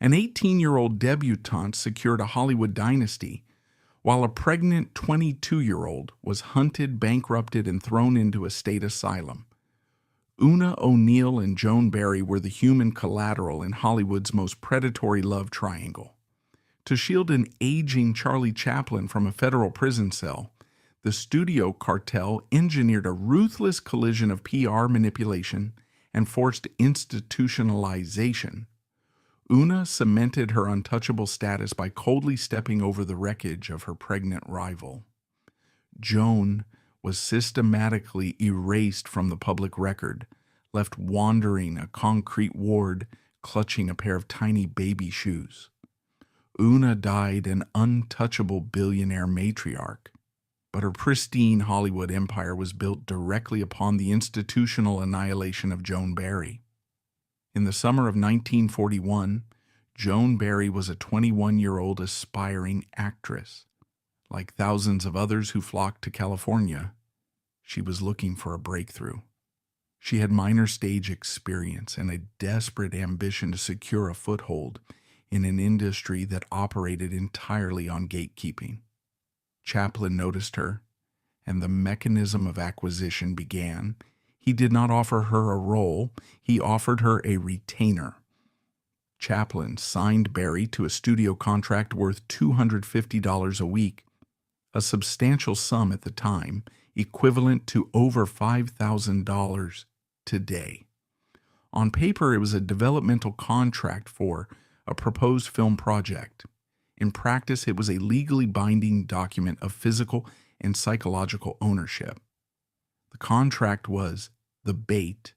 An 18-year-old debutante secured a Hollywood dynasty, while a pregnant 22-year-old was hunted, bankrupted, and thrown into a state asylum. Oona O'Neill and Joan Barry were the human collateral in Hollywood's most predatory love triangle. To shield an aging Charlie Chaplin from a federal prison cell, the studio cartel engineered a ruthless collision of PR manipulation and forced institutionalization. Oona cemented her untouchable status by coldly stepping over the wreckage of her pregnant rival. Joan was systematically erased from the public record, left wandering a concrete ward, clutching a pair of tiny baby shoes. Oona died an untouchable billionaire matriarch, but her pristine Hollywood empire was built directly upon the institutional annihilation of Joan Barry. In the summer of 1941, Joan Barry was a 21-year-old aspiring actress. Like thousands of others who flocked to California, she was looking for a breakthrough. She had minor stage experience and a desperate ambition to secure a foothold in an industry that operated entirely on gatekeeping. Chaplin noticed her, and the mechanism of acquisition began. He did not offer her a role, he offered her a retainer. Chaplin signed Barry to a studio contract worth $250 a week, a substantial sum at the time, equivalent to over $5,000 today. On paper, it was a developmental contract for a proposed film project. In practice, it was a legally binding document of physical and psychological ownership. The contract was the bait,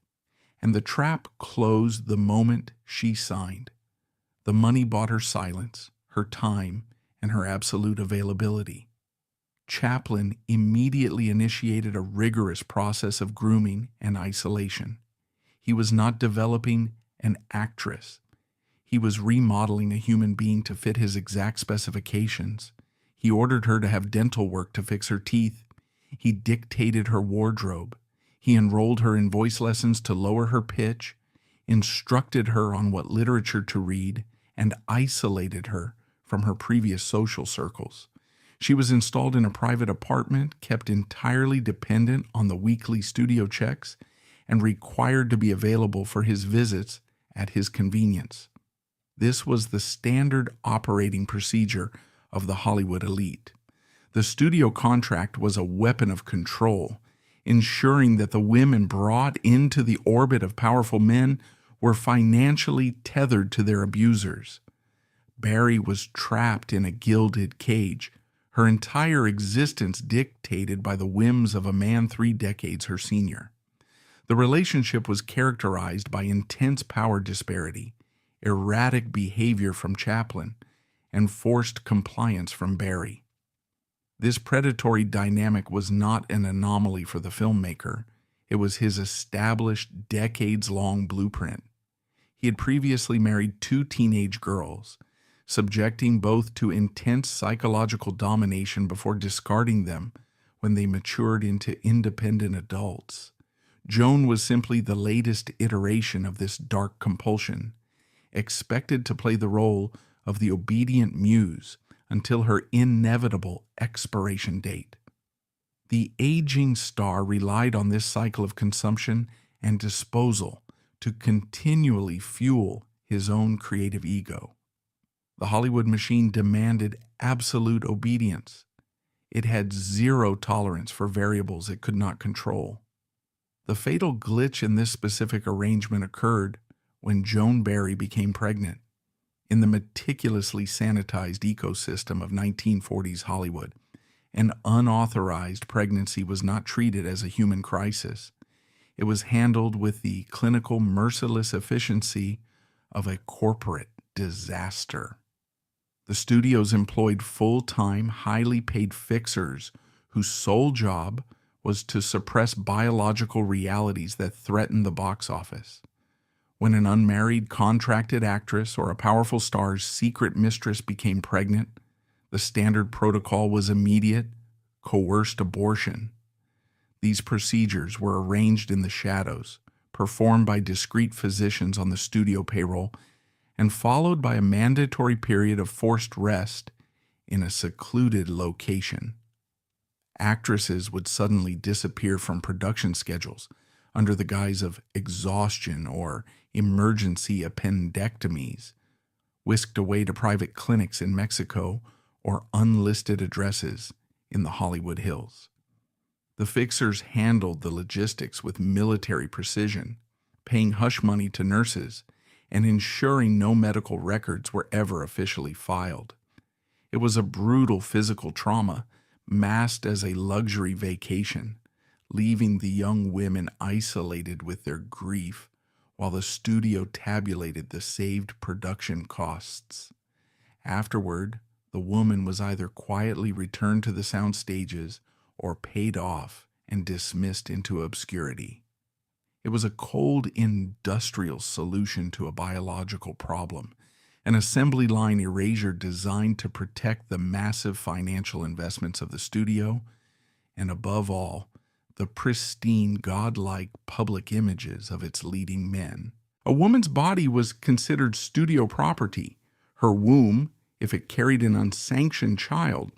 and the trap closed the moment she signed. The money bought her silence, her time, and her absolute availability. Chaplin immediately initiated a rigorous process of grooming and isolation. He was not developing an actress. He was remodeling a human being to fit his exact specifications. He ordered her to have dental work to fix her teeth. He dictated her wardrobe. He enrolled her in voice lessons to lower her pitch, instructed her on what literature to read, and isolated her from her previous social circles. She was installed in a private apartment, kept entirely dependent on the weekly studio checks, and required to be available for his visits at his convenience. This was the standard operating procedure of the Hollywood elite. The studio contract was a weapon of control, ensuring that the women brought into the orbit of powerful men were financially tethered to their abusers. Barry was trapped in a gilded cage, her entire existence dictated by the whims of a man 3 decades her senior. The relationship was characterized by intense power disparity, erratic behavior from Chaplin, and forced compliance from Barry. This predatory dynamic was not an anomaly for the filmmaker. It was his established, decades-long blueprint. He had previously married 2 teenage girls, subjecting both to intense psychological domination before discarding them when they matured into independent adults. Joan was simply the latest iteration of this dark compulsion, expected to play the role of the obedient muse until her inevitable expiration date. The aging star relied on this cycle of consumption and disposal to continually fuel his own creative ego. The Hollywood machine demanded absolute obedience. It had zero tolerance for variables it could not control. The fatal glitch in this specific arrangement occurred when Joan Barry became pregnant. In the meticulously sanitized ecosystem of 1940s Hollywood, an unauthorized pregnancy was not treated as a human crisis. It was handled with the clinical, merciless efficiency of a corporate disaster. The studios employed full-time, highly paid fixers whose sole job was to suppress biological realities that threatened the box office. When an unmarried, contracted actress or a powerful star's secret mistress became pregnant, the standard protocol was immediate, coerced abortion. These procedures were arranged in the shadows, performed by discreet physicians on the studio payroll, and followed by a mandatory period of forced rest in a secluded location. Actresses would suddenly disappear from production schedules under the guise of exhaustion or emergency appendectomies, whisked away to private clinics in Mexico or unlisted addresses in the Hollywood Hills. The fixers handled the logistics with military precision, paying hush money to nurses and ensuring no medical records were ever officially filed. It was a brutal physical trauma masked as a luxury vacation, leaving the young women isolated with their grief while the studio tabulated the saved production costs. Afterward, the woman was either quietly returned to the sound stages or paid off and dismissed into obscurity. It was a cold industrial solution to a biological problem, an assembly line erasure designed to protect the massive financial investments of the studio, and above all, the pristine, godlike public images of its leading men. A woman's body was considered studio property. Her womb, if it carried an unsanctioned child,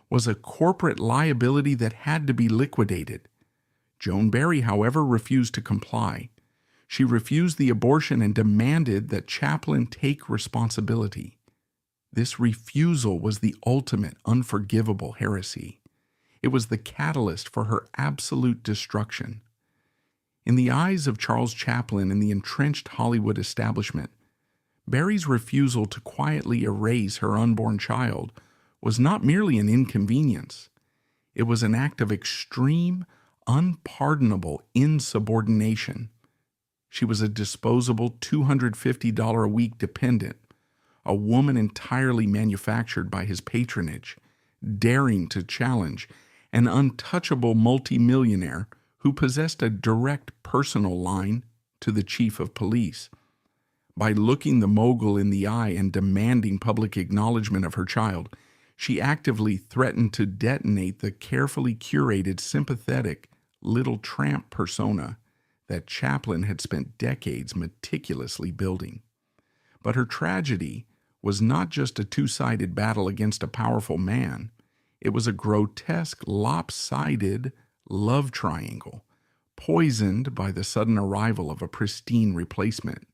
was a corporate liability that had to be liquidated. Joan Barry, however, refused to comply. She refused the abortion and demanded that Chaplin take responsibility. This refusal was the ultimate unforgivable heresy. It was the catalyst for her absolute destruction. In the eyes of Charles Chaplin and the entrenched Hollywood establishment, Barry's refusal to quietly erase her unborn child was not merely an inconvenience. It was an act of extreme, unpardonable insubordination. She was a disposable $250 a week dependent, a woman entirely manufactured by his patronage, daring to challenge an untouchable multimillionaire who possessed a direct personal line to the chief of police. By looking the mogul in the eye and demanding public acknowledgement of her child, she actively threatened to detonate the carefully curated, sympathetic, little tramp persona that Chaplin had spent decades meticulously building. But her tragedy was not just a two-sided battle against a powerful man. It was a grotesque, lopsided love triangle, poisoned by the sudden arrival of a pristine replacement.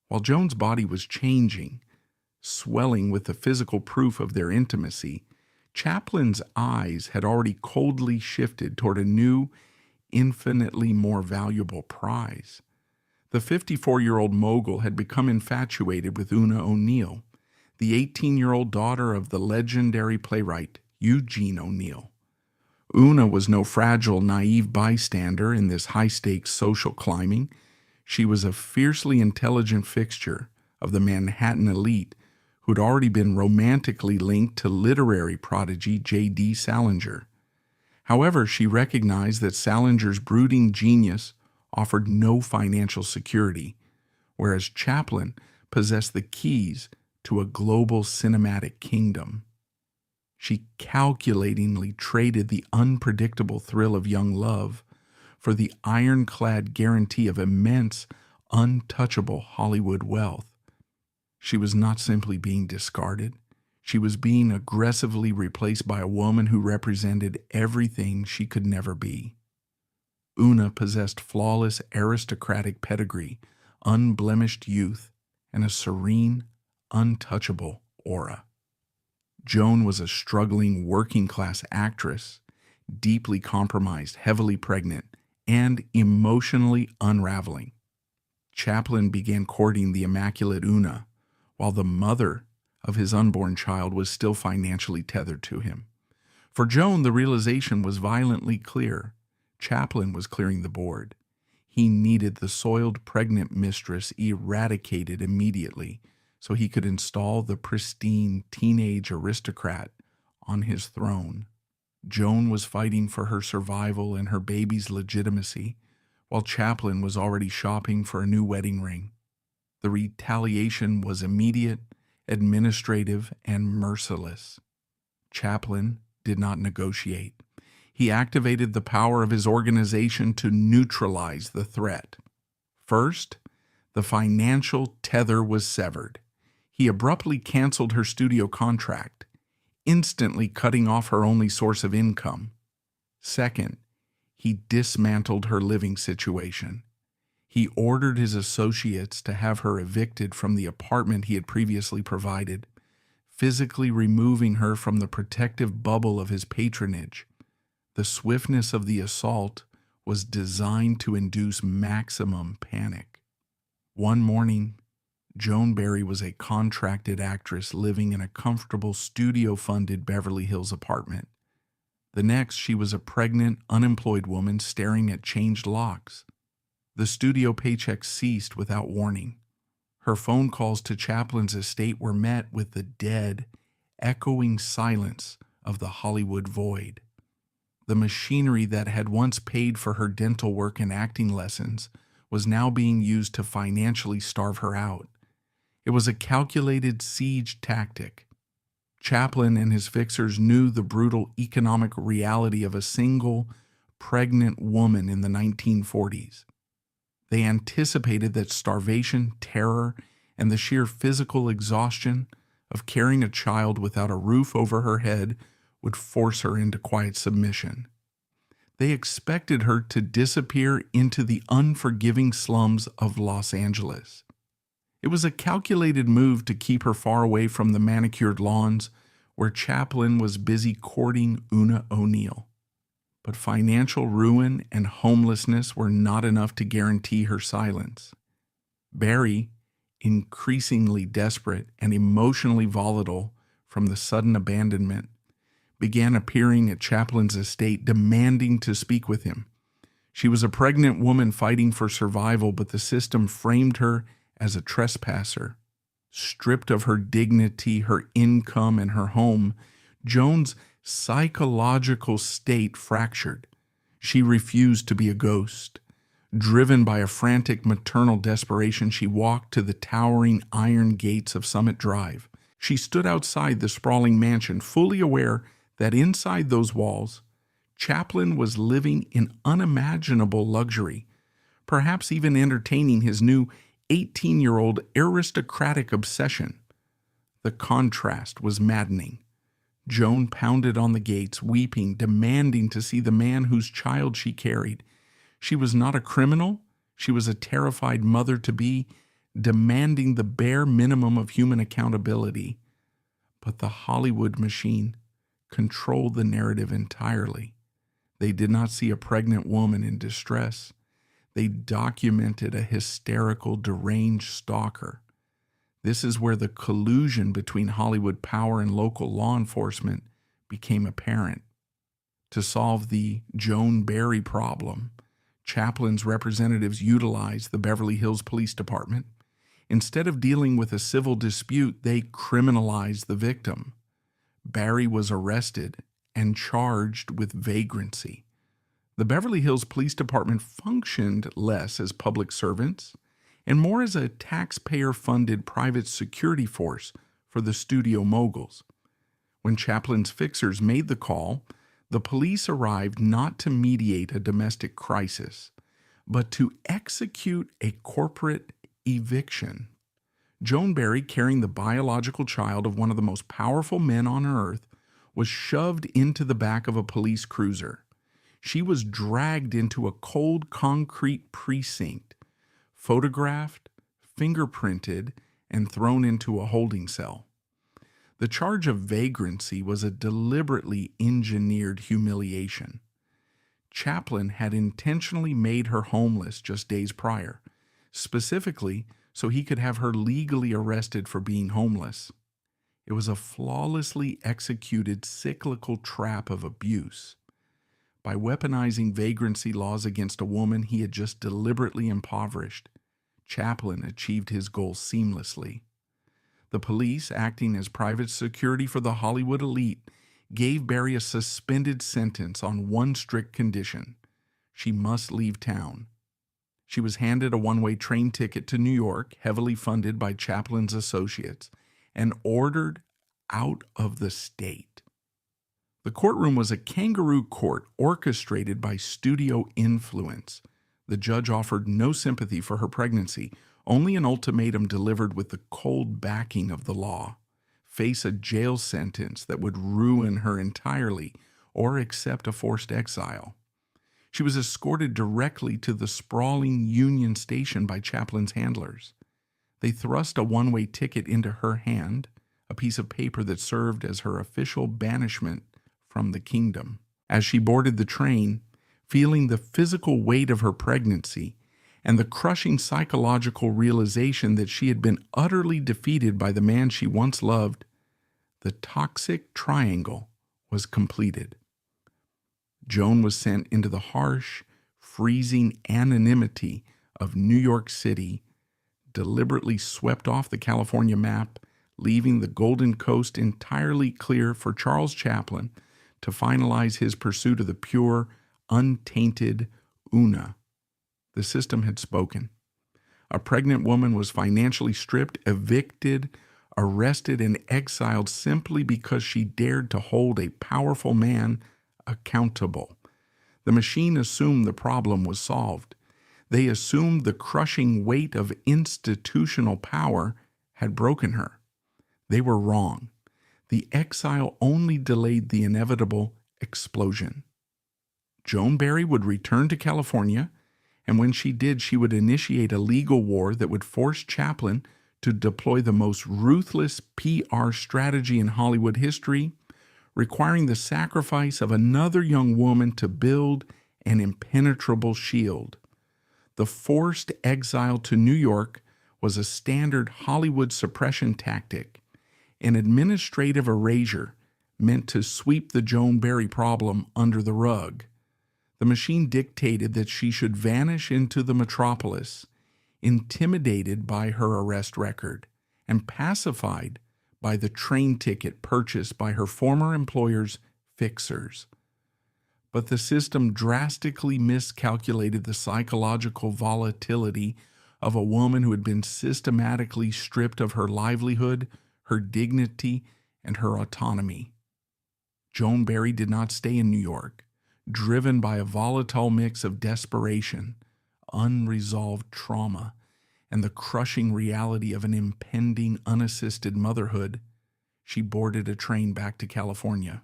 While Joan's body was changing, swelling with the physical proof of their intimacy, Chaplin's eyes had already coldly shifted toward a new, infinitely more valuable prize. The 54-year-old mogul had become infatuated with Oona O'Neill, the 18-year-old daughter of the legendary playwright Eugene O'Neill. Oona was no fragile, naive bystander in this high-stakes social climbing. She was a fiercely intelligent fixture of the Manhattan elite who'd already been romantically linked to literary prodigy J.D. Salinger. However, she recognized that Salinger's brooding genius offered no financial security, whereas Chaplin possessed the keys to a global cinematic kingdom. She calculatingly traded the unpredictable thrill of young love for the ironclad guarantee of immense, untouchable Hollywood wealth. She was not simply being discarded. She was being aggressively replaced by a woman who represented everything she could never be. Oona possessed flawless aristocratic pedigree, unblemished youth, and a serene, untouchable aura. Joan was a struggling working-class actress, deeply compromised, heavily pregnant, and emotionally unraveling. Chaplin began courting the immaculate Oona, while the mother of his unborn child was still financially tethered to him. For Joan, the realization was violently clear. Chaplin was clearing the board. He needed the soiled pregnant mistress eradicated immediately so he could install the pristine teenage aristocrat on his throne. Joan was fighting for her survival and her baby's legitimacy, while Chaplin was already shopping for a new wedding ring. The retaliation was immediate, administrative, and merciless. Chaplin did not negotiate. He activated the power of his organization to neutralize the threat. First, The financial tether was severed. He abruptly canceled her studio contract, instantly cutting off her only source of income. Second, he dismantled her living situation. He ordered his associates to have her evicted from the apartment he had previously provided, physically removing her from the protective bubble of his patronage. The swiftness of the assault was designed to induce maximum panic. One morning, Joan Barry was a contracted actress living in a comfortable studio-funded Beverly Hills apartment. The next, she was a pregnant, unemployed woman staring at changed locks. The studio paycheck ceased without warning. Her phone calls to Chaplin's estate were met with the dead, echoing silence of the Hollywood void. The machinery that had once paid for her dental work and acting lessons was now being used to financially starve her out. It was a calculated siege tactic. Chaplin and his fixers knew the brutal economic reality of a single, pregnant woman in the 1940s. They anticipated that starvation, terror, and the sheer physical exhaustion of carrying a child without a roof over her head would force her into quiet submission. They expected her to disappear into the unforgiving slums of Los Angeles. It was a calculated move to keep her far away from the manicured lawns where Chaplin was busy courting Oona O'Neill. But financial ruin and homelessness were not enough to guarantee her silence. Barry, increasingly desperate and emotionally volatile from the sudden abandonment, began appearing at Chaplin's estate demanding to speak with him. She was a pregnant woman fighting for survival, but the system framed her as a trespasser. Stripped of her dignity, her income, and her home, Joan's psychological state fractured. She refused to be a ghost. Driven by a frantic maternal desperation, she walked to the towering iron gates of Summit Drive. She stood outside the sprawling mansion, fully aware that inside those walls, Chaplin was living in unimaginable luxury, perhaps even entertaining his new 18-year-old aristocratic obsession. The contrast was maddening. Joan pounded on the gates, weeping, demanding to see the man whose child she carried. She was not a criminal. She was a terrified mother-to-be, demanding the bare minimum of human accountability. But the Hollywood machine controlled the narrative entirely. They did not see a pregnant woman in distress. They documented a hysterical, deranged stalker. This is where the collusion between Hollywood power and local law enforcement became apparent. To solve the Joan Barry problem, Chaplin's representatives utilized the Beverly Hills Police Department. Instead of dealing with a civil dispute, they criminalized the victim. Barry was arrested and charged with vagrancy. The Beverly Hills Police Department functioned less as public servants and more as a taxpayer-funded private security force for the studio moguls. When Chaplin's fixers made the call, the police arrived not to mediate a domestic crisis, but to execute a corporate eviction. Joan Barry, carrying the biological child of one of the most powerful men on earth, was shoved into the back of a police cruiser. She was dragged into a cold concrete precinct, photographed, fingerprinted, and thrown into a holding cell. The charge of vagrancy was a deliberately engineered humiliation. Chaplin had intentionally made her homeless just days prior, specifically so he could have her legally arrested for being homeless. It was a flawlessly executed cyclical trap of abuse. By weaponizing vagrancy laws against a woman he had just deliberately impoverished, Chaplin achieved his goal seamlessly. The police, acting as private security for the Hollywood elite, gave Barry a suspended sentence on one strict condition: she must leave town. She was handed a one-way train ticket to New York, heavily funded by Chaplin's associates, and ordered out of the state. The courtroom was a kangaroo court orchestrated by studio influence. The judge offered no sympathy for her pregnancy, Only an ultimatum delivered with the cold backing of the law: face a jail sentence that would ruin her entirely or accept a forced exile. She was escorted directly to the sprawling Union Station by Chaplin's handlers. They thrust a one-way ticket into her hand, a piece of paper that served as her official banishment from the kingdom. As she boarded the train, feeling the physical weight of her pregnancy and the crushing psychological realization that she had been utterly defeated by the man she once loved, the toxic triangle was completed. Joan was sent into the harsh, freezing anonymity of New York City, deliberately swept off the California map, leaving the Golden Coast entirely clear for Charles Chaplin to finalize his pursuit of the pure, untainted Oona. The system had spoken. A pregnant woman was financially stripped, evicted, arrested, and exiled simply because she dared to hold a powerful man accountable. The machine assumed the problem was solved. They assumed the crushing weight of institutional power had broken her. They were wrong. The exile only delayed the inevitable explosion. Joan Barry would return to California, and when she did, she would initiate a legal war that would force Chaplin to deploy the most ruthless PR strategy in Hollywood history, requiring the sacrifice of another young woman to build an impenetrable shield. The forced exile to New York was a standard Hollywood suppression tactic, an administrative erasure meant to sweep the Joan Barry problem under the rug. The machine dictated that she should vanish into the metropolis, intimidated by her arrest record and pacified by the train ticket purchased by her former employer's fixers. But the system drastically miscalculated the psychological volatility of a woman who had been systematically stripped of her livelihood, her dignity, and her autonomy. Joan Barry did not stay in New York, driven by a volatile mix of desperation, unresolved trauma, and the crushing reality of an impending unassisted motherhood. She boarded a train back to California.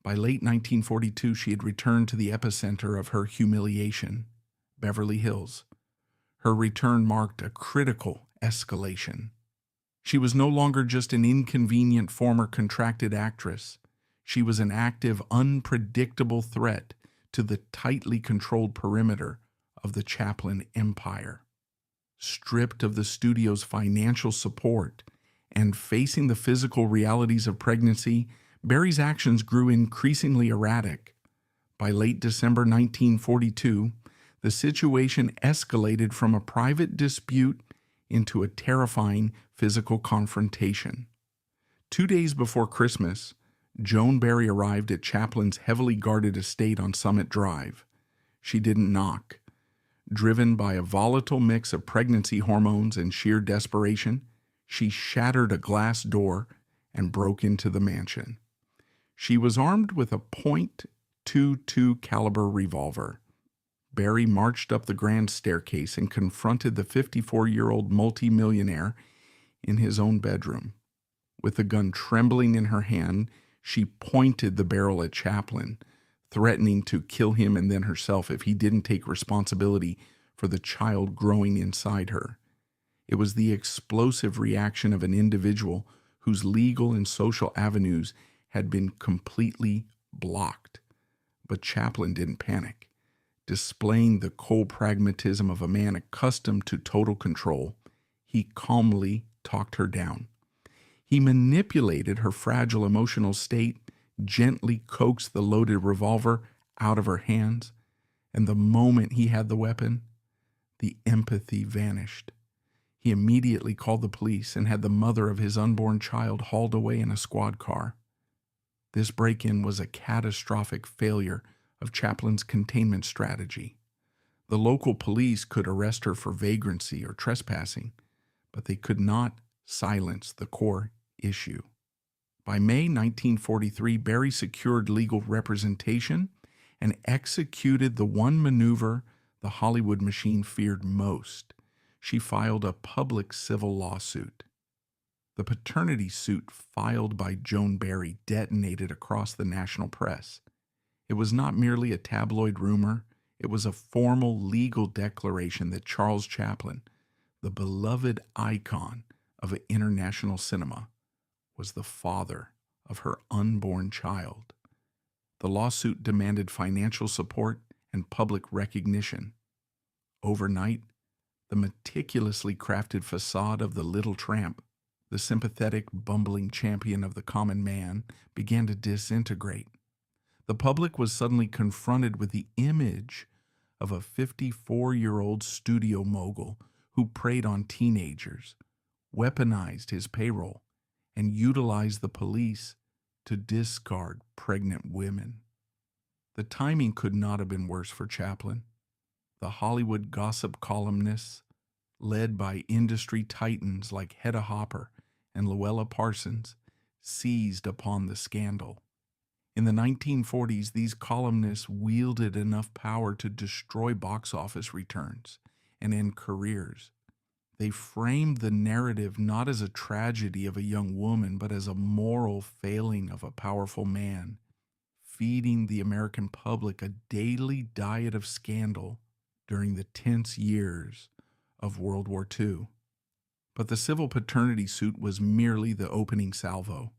By late 1942, she had returned to the epicenter of her humiliation, Beverly Hills. Her return marked a critical escalation. She was no longer just an inconvenient former contracted actress. She was an active, unpredictable threat to the tightly controlled perimeter of the Chaplin empire. Stripped of the studio's financial support and facing the physical realities of pregnancy, Barry's actions grew increasingly erratic. By late December 1942, the situation escalated from a private dispute into a terrifying physical confrontation. 2 days before Christmas, Joan Barry arrived at Chaplin's heavily guarded estate on Summit Drive. She didn't knock. Driven by a volatile mix of pregnancy hormones and sheer desperation, she shattered a glass door and broke into the mansion. She was armed with a .22 caliber revolver. Barry marched up the grand staircase and confronted the 54-year-old multimillionaire in his own bedroom. With the gun trembling in her hand, she pointed the barrel at Chaplin, threatening to kill him and then herself if he didn't take responsibility for the child growing inside her. It was the explosive reaction of an individual whose legal and social avenues had been completely blocked. But Chaplin didn't panic. Displaying the cold pragmatism of a man accustomed to total control, he calmly talked her down. He manipulated her fragile emotional state, gently coaxed the loaded revolver out of her hands, and the moment he had the weapon, the empathy vanished. He immediately called the police and had the mother of his unborn child hauled away in a squad car. This break-in was a catastrophic failure of Chaplin's containment strategy. The local police could arrest her for vagrancy or trespassing, but they could not silence the core issue. By May 1943, Barry secured legal representation and executed the one maneuver the Hollywood machine feared most. she filed a public civil lawsuit. The paternity suit filed by Joan Barry detonated across the national press. It was not merely a tabloid rumor, it was a formal legal declaration that Charles Chaplin, the beloved icon of international cinema, was the father of her unborn child. The lawsuit demanded financial support and public recognition. Overnight, the meticulously crafted facade of the little tramp, the sympathetic, bumbling champion of the common man, began to disintegrate. The public was suddenly confronted with the image of a 54-year-old studio mogul who preyed on teenagers, weaponized his payroll, and utilized the police to discard pregnant women. The timing could not have been worse for Chaplin. The Hollywood gossip columnists, led by industry titans like Hedda Hopper and Luella Parsons, seized upon the scandal. In the 1940s, these columnists wielded enough power to destroy box office returns and end careers. They framed the narrative not as a tragedy of a young woman, but as a moral failing of a powerful man, feeding the American public a daily diet of scandal during the tense years of World War II. But the civil paternity suit was merely the opening salvo.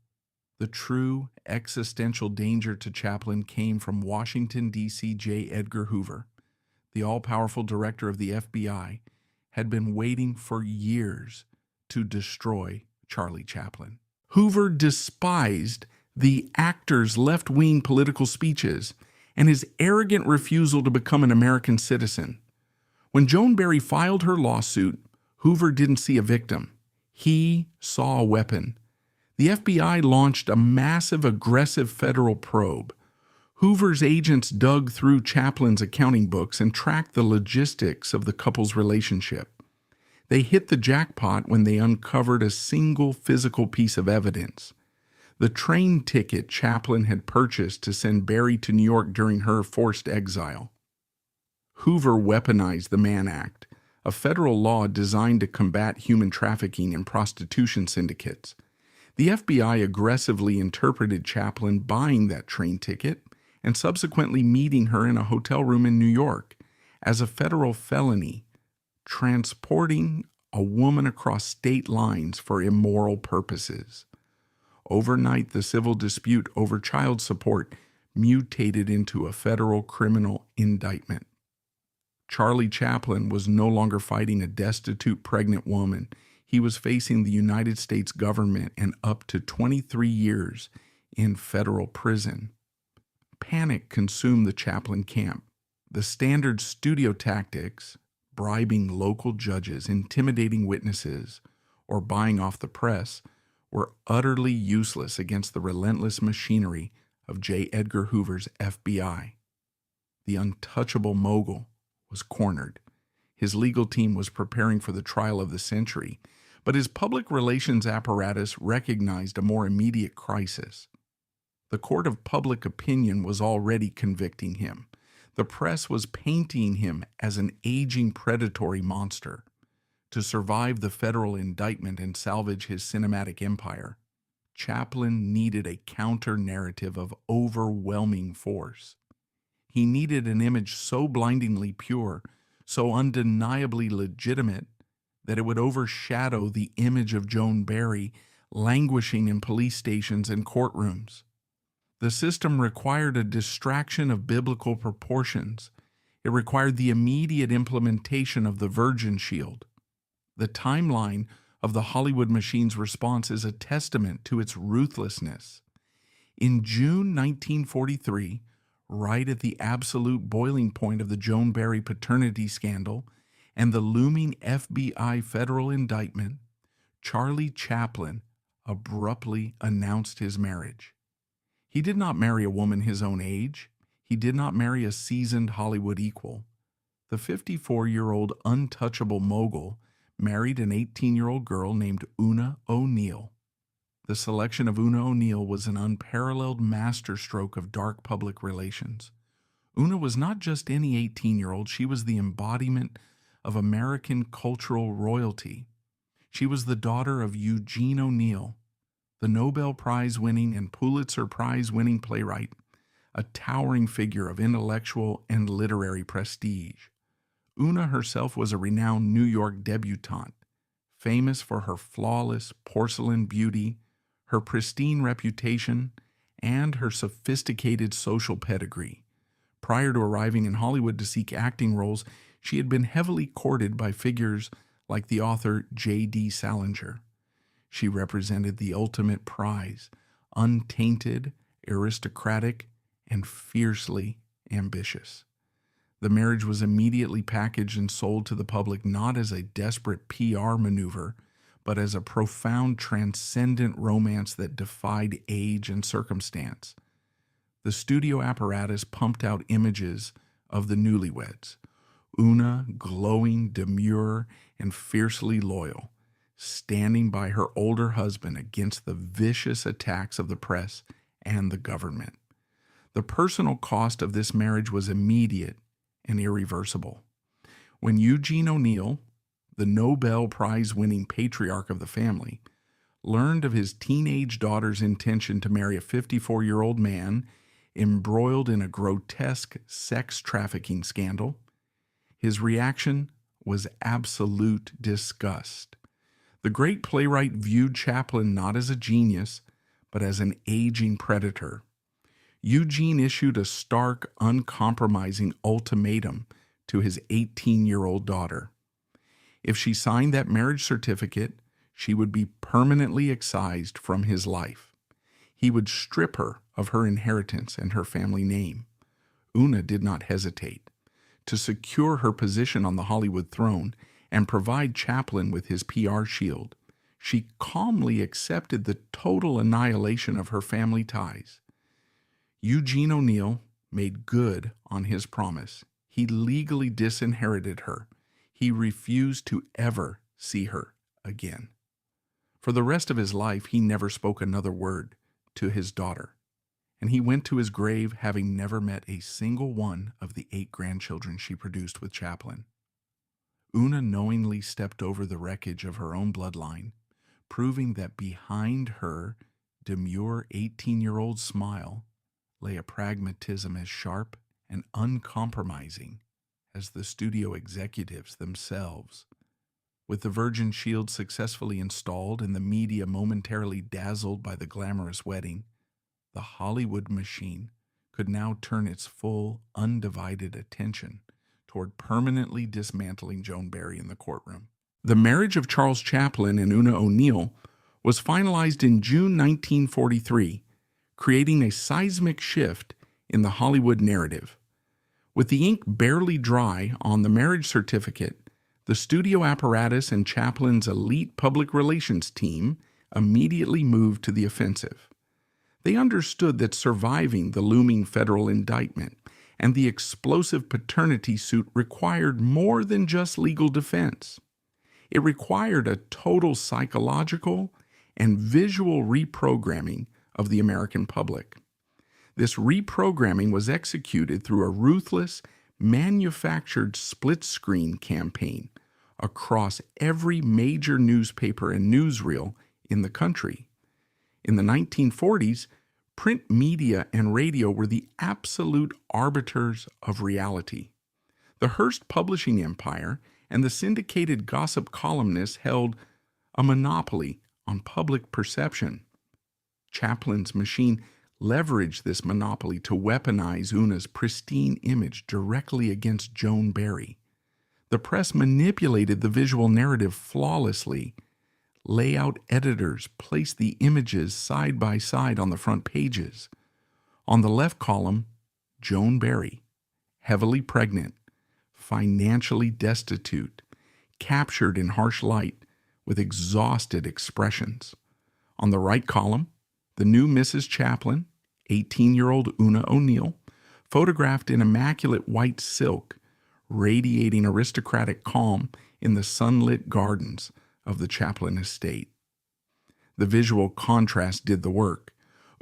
The true existential danger to Chaplin came from Washington, D.C. J. Edgar Hoover, the all-powerful director of the FBI, had been waiting for years to destroy Charlie Chaplin. Hoover despised the actor's left-wing political speeches and his arrogant refusal to become an American citizen. When Joan Barry filed her lawsuit, Hoover didn't see a victim. He saw a weapon. The FBI launched a massive, aggressive federal probe. Hoover's agents dug through Chaplin's accounting books and tracked the logistics of the couple's relationship. They hit the jackpot when they uncovered a single physical piece of evidence: the train ticket Chaplin had purchased to send Barry to New York during her forced exile. Hoover weaponized the Mann Act, a federal law designed to combat human trafficking and prostitution syndicates. The FBI aggressively interpreted Chaplin buying that train ticket and subsequently meeting her in a hotel room in New York as a federal felony, transporting a woman across state lines for immoral purposes. Overnight, the civil dispute over child support mutated into a federal criminal indictment. Charlie Chaplin was no longer fighting a destitute pregnant woman. He was facing the United States government and up to 23 years in federal prison. Panic consumed the Chaplin camp. The standard studio tactics, bribing local judges, intimidating witnesses, or buying off the press, were utterly useless against the relentless machinery of J. Edgar Hoover's FBI. The untouchable mogul was cornered. His legal team was preparing for the trial of the century, but his public relations apparatus recognized a more immediate crisis. The court of public opinion was already convicting him. The press was painting him as an aging predatory monster. To survive the federal indictment and salvage his cinematic empire, Chaplin needed a counter-narrative of overwhelming force. He needed an image so blindingly pure, so undeniably legitimate, that it would overshadow the image of Joan Barry languishing in police stations and courtrooms. The system required a distraction of biblical proportions. It required the immediate implementation of the Virgin Shield. The timeline of the Hollywood machine's response is a testament to its ruthlessness. In June 1943, right at the absolute boiling point of the Joan Barry paternity scandal and the looming FBI federal indictment, Charlie Chaplin abruptly announced his marriage. He did not marry a woman his own age. He did not marry a seasoned Hollywood equal. The 54-year-old untouchable mogul married an 18-year-old girl named Oona O'Neill. The selection of Oona O'Neill was an unparalleled masterstroke of dark public relations. Oona was not just any 18-year-old, she was the embodiment of American cultural royalty. She was the daughter of Eugene O'Neill, the Nobel Prize-winning and Pulitzer Prize-winning playwright, a towering figure of intellectual and literary prestige. Oona herself was a renowned New York debutante, famous for her flawless porcelain beauty, her pristine reputation, and her sophisticated social pedigree. Prior to arriving in Hollywood to seek acting roles, she had been heavily courted by figures like the author J.D. Salinger. She represented the ultimate prize, untainted, aristocratic, and fiercely ambitious. The marriage was immediately packaged and sold to the public not as a desperate PR maneuver, but as a profound, transcendent romance that defied age and circumstance. The studio apparatus pumped out images of the newlyweds, Oona glowing, demure, and fiercely loyal, standing by her older husband against the vicious attacks of the press and the government. The personal cost of this marriage was immediate and irreversible. When Eugene O'Neill, the Nobel Prize-winning patriarch of the family, learned of his teenage daughter's intention to marry a 54-year-old man embroiled in a grotesque sex trafficking scandal, his reaction was absolute disgust. The great playwright viewed Chaplin not as a genius, but as an aging predator. Eugene issued a stark, uncompromising ultimatum to his 18-year-old daughter. If she signed that marriage certificate, she would be permanently excised from his life. He would strip her of her inheritance and her family name. Oona did not hesitate. To secure her position on the Hollywood throne and provide Chaplin with his PR shield, she calmly accepted the total annihilation of her family ties. Eugene O'Neill made good on his promise. He legally disinherited her. He refused to ever see her again. For the rest of his life, he never spoke another word to his daughter, and he went to his grave having never met a single one of the 8 grandchildren she produced with Chaplin. Oona knowingly stepped over the wreckage of her own bloodline, proving that behind her demure 18-year-old smile lay a pragmatism as sharp and uncompromising as the studio executives themselves. With the Virgin Shield successfully installed and the media momentarily dazzled by the glamorous wedding, the Hollywood machine could now turn its full, undivided attention toward permanently dismantling Joan Barry in the courtroom. The marriage of Charles Chaplin and Oona O'Neill was finalized in June 1943, creating a seismic shift in the Hollywood narrative. With the ink barely dry on the marriage certificate, the studio apparatus and Chaplin's elite public relations team immediately moved to the offensive. They understood that surviving the looming federal indictment and the explosive paternity suit required more than just legal defense. It required a total psychological and visual reprogramming of the American public. This reprogramming was executed through a ruthless, manufactured split-screen campaign across every major newspaper and newsreel in the country. In the 1940s, print media and radio were the absolute arbiters of reality. The Hearst publishing empire and the syndicated gossip columnists held a monopoly on public perception. Chaplin's machine leveraged this monopoly to weaponize Oona's pristine image directly against Joan Barry. The press manipulated the visual narrative flawlessly. Layout editors placed the images side by side on the front pages. On the left column, Joan Barry, heavily pregnant, financially destitute, captured in harsh light with exhausted expressions. On the right column, the new Mrs. Chaplin, 18-year-old Oona O'Neill, photographed in immaculate white silk, radiating aristocratic calm in the sunlit gardens of the Chaplin estate. The visual contrast did the work.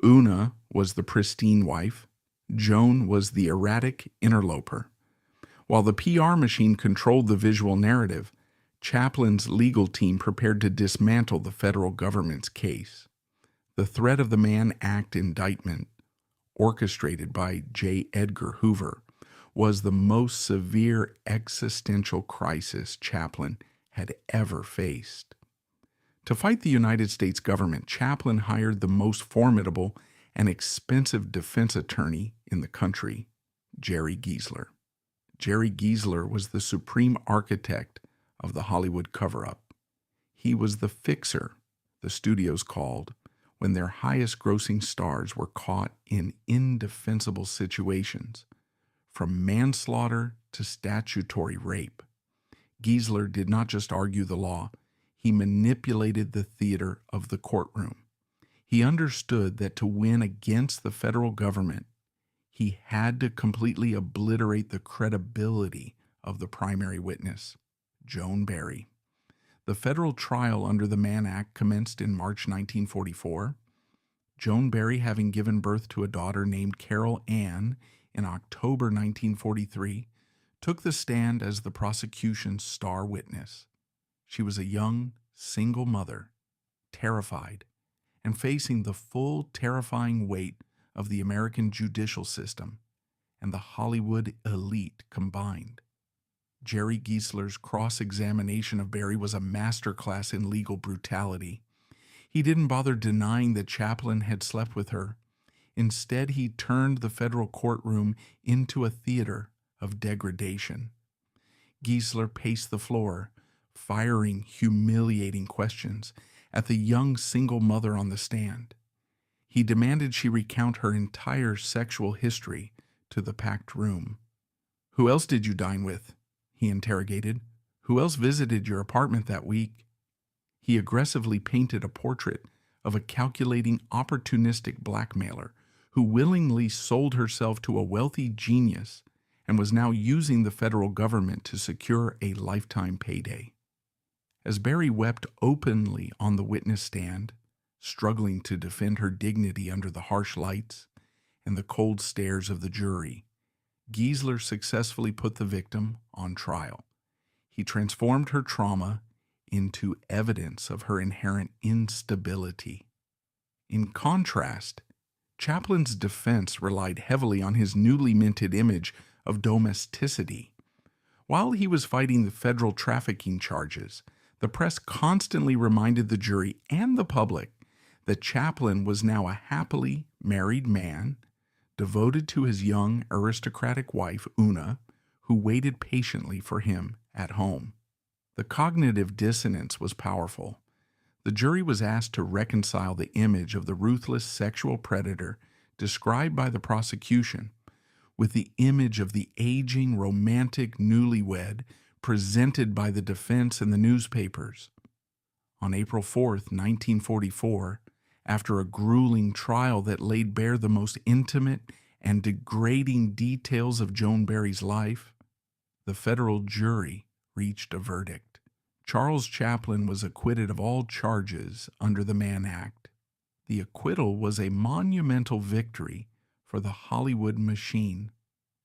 Oona was the pristine wife. Joan was the erratic interloper. While the PR machine controlled the visual narrative, Chaplin's legal team prepared to dismantle the federal government's case. The threat of the Mann Act indictment, orchestrated by J. Edgar Hoover, was the most severe existential crisis Chaplin had ever faced. To fight the United States government, Chaplin hired the most formidable and expensive defense attorney in the country, Jerry Giesler. Jerry Giesler was the supreme architect of the Hollywood cover-up. He was the fixer, the studios called, when their highest-grossing stars were caught in indefensible situations, from manslaughter to statutory rape. Giesler did not just argue the law, he manipulated the theater of the courtroom. He understood that to win against the federal government, he had to completely obliterate the credibility of the primary witness, Joan Barry. The federal trial under the Mann Act commenced in March 1944, Joan Barry having given birth to a daughter named Carol Ann in October 1943, took the stand as the prosecution's star witness. She was a young, single mother, terrified, and facing the full, terrifying weight of the American judicial system and the Hollywood elite combined. Jerry Giesler's cross-examination of Barry was a masterclass in legal brutality. He didn't bother denying that Chaplin had slept with her. Instead, he turned the federal courtroom into a theater of degradation. Giesler paced the floor, firing humiliating questions at the young single mother on the stand. He demanded she recount her entire sexual history to the packed room. "Who else did you dine with?" he interrogated. "Who else visited your apartment that week?" He aggressively painted a portrait of a calculating, opportunistic blackmailer who willingly sold herself to a wealthy genius and was now using the federal government to secure a lifetime payday. As Barry wept openly on the witness stand, struggling to defend her dignity under the harsh lights and the cold stares of the jury, Giesler successfully put the victim on trial. He transformed her trauma into evidence of her inherent instability. In contrast, Chaplin's defense relied heavily on his newly minted image of domesticity. While he was fighting the federal trafficking charges, the press constantly reminded the jury and the public that Chaplin was now a happily married man, devoted to his young aristocratic wife, Oona, who waited patiently for him at home. The cognitive dissonance was powerful. The jury was asked to reconcile the image of the ruthless sexual predator described by the prosecution with the image of the aging romantic newlywed presented by the defense in the newspapers. On April 4th, 1944, after a grueling trial that laid bare the most intimate and degrading details of Joan Barry's life, the federal jury reached a verdict. Charles Chaplin was acquitted of all charges under the Mann Act. The acquittal was a monumental victory for the Hollywood machine,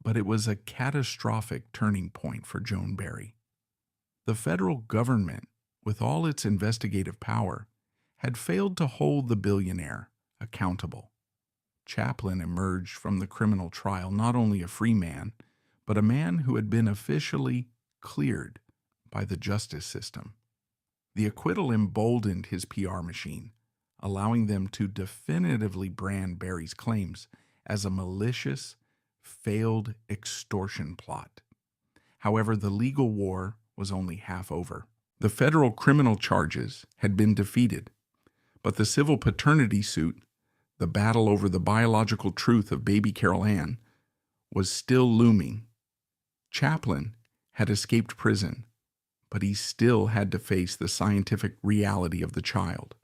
but it was a catastrophic turning point for Joan Barry. The federal government, with all its investigative power, had failed to hold the billionaire accountable. Chaplin emerged from the criminal trial not only a free man, but a man who had been officially cleared by the justice system. The acquittal emboldened his PR machine, allowing them to definitively brand Barry's claims as a malicious, failed extortion plot. However, the legal war was only half over. The federal criminal charges had been defeated, but the civil paternity suit, the battle over the biological truth of baby Carol Ann, was still looming. Chaplin had escaped prison, but he still had to face the scientific reality of the child.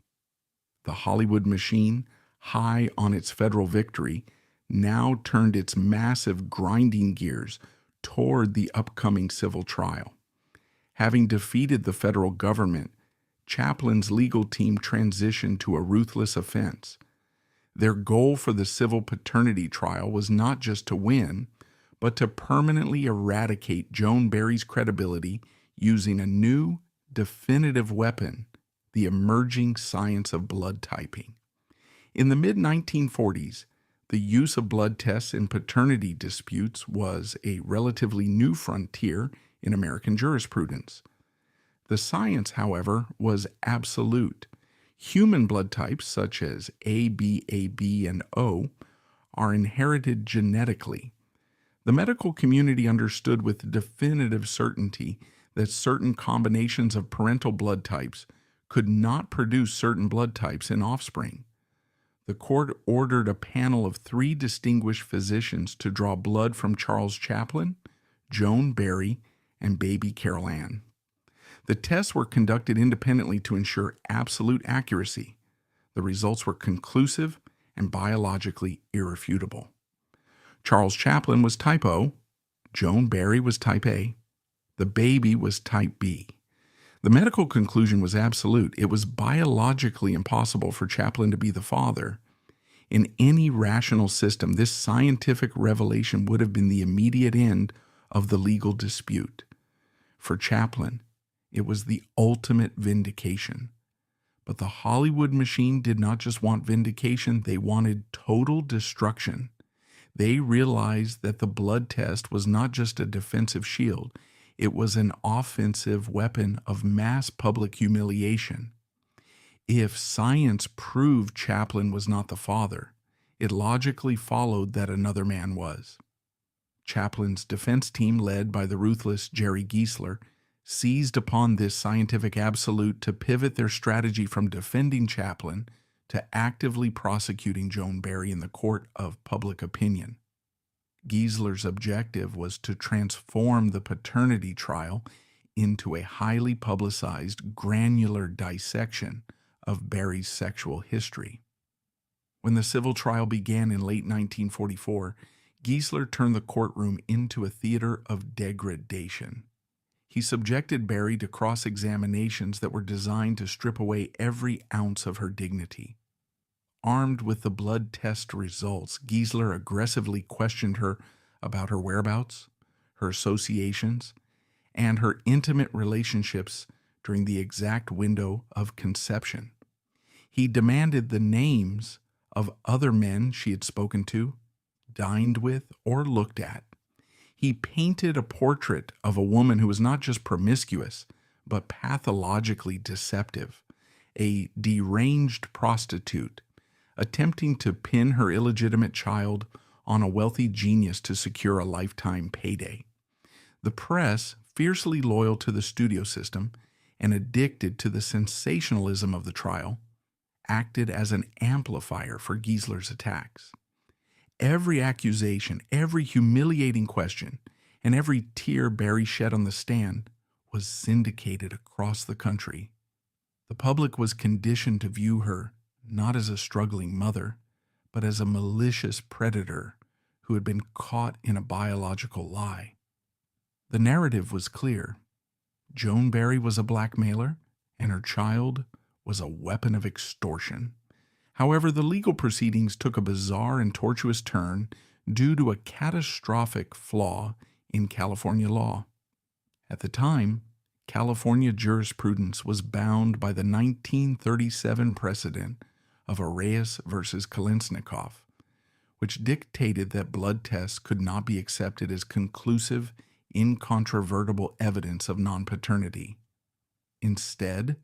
The Hollywood machine, high on its federal victory, now turned its massive grinding gears toward the upcoming civil trial. Having defeated the federal government, Chaplin's legal team transitioned to a ruthless offense. Their goal for the civil paternity trial was not just to win, but to permanently eradicate Joan Barry's credibility using a new, definitive weapon, the emerging science of blood typing. In the mid-1940s, the use of blood tests in paternity disputes was a relatively new frontier in American jurisprudence. The science, however, was absolute. Human blood types, such as A, B, AB, and O, are inherited genetically. The medical community understood with definitive certainty that certain combinations of parental blood types could not produce certain blood types in offspring. The court ordered a panel of 3 distinguished physicians to draw blood from Charles Chaplin, Joan Barry, and baby Carol Ann. The tests were conducted independently to ensure absolute accuracy. The results were conclusive and biologically irrefutable. Charles Chaplin was type O, Joan Barry was type A, the baby was type B. The medical conclusion was absolute. It was biologically impossible for Chaplin to be the father. In any rational system, this scientific revelation would have been the immediate end of the legal dispute. For Chaplin, it was the ultimate vindication. But the Hollywood machine did not just want vindication, they wanted total destruction. They realized that the blood test was not just a defensive shield, it was an offensive weapon of mass public humiliation. If science proved Chaplin was not the father, it logically followed that another man was. Chaplin's defense team, led by the ruthless Jerry Giesler, seized upon this scientific absolute to pivot their strategy from defending Chaplin to actively prosecuting Joan Barry in the court of public opinion. Giesler's objective was to transform the paternity trial into a highly publicized, granular dissection of Barry's sexual history. When the civil trial began in late 1944, Giesler turned the courtroom into a theater of degradation. He subjected Barry to cross-examinations that were designed to strip away every ounce of her dignity. Armed with the blood test results, Giesler aggressively questioned her about her whereabouts, her associations, and her intimate relationships during the exact window of conception. He demanded the names of other men she had spoken to, dined with, or looked at. He painted a portrait of a woman who was not just promiscuous, but pathologically deceptive, a deranged prostitute, attempting to pin her illegitimate child on a wealthy genius to secure a lifetime payday. The press, fiercely loyal to the studio system and addicted to the sensationalism of the trial, acted as an amplifier for Giesler's attacks. Every accusation, every humiliating question, and every tear Barry shed on the stand was syndicated across the country. The public was conditioned to view her not as a struggling mother, but as a malicious predator who had been caught in a biological lie. The narrative was clear. Joan Barry was a blackmailer, and her child was a weapon of extortion. However, the legal proceedings took a bizarre and tortuous turn due to a catastrophic flaw in California law. At the time, California jurisprudence was bound by the 1937 precedent of Erasure versus Kolesnikov, which dictated that blood tests could not be accepted as conclusive, incontrovertible evidence of non-paternity. Instead,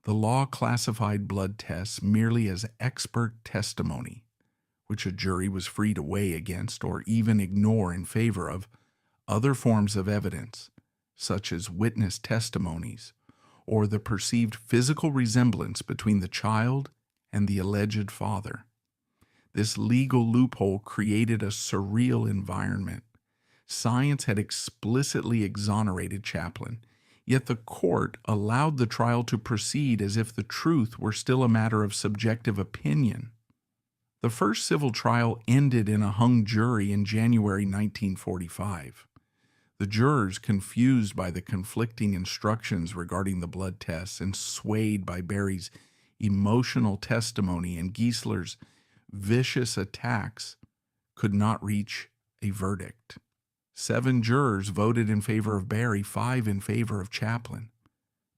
the law classified blood tests merely as expert testimony, which a jury was free to weigh against or even ignore in favor of other forms of evidence, such as witness testimonies or the perceived physical resemblance between the child and the alleged father. This legal loophole created a surreal environment. Science had explicitly exonerated Chaplin, yet the court allowed the trial to proceed as if the truth were still a matter of subjective opinion. The first civil trial ended in a hung jury in January 1945. The jurors, confused by the conflicting instructions regarding the blood tests and swayed by Barry's emotional testimony and Giesler's vicious attacks, could not reach a verdict. 7 jurors voted in favor of Barry, 5 in favor of Chaplin.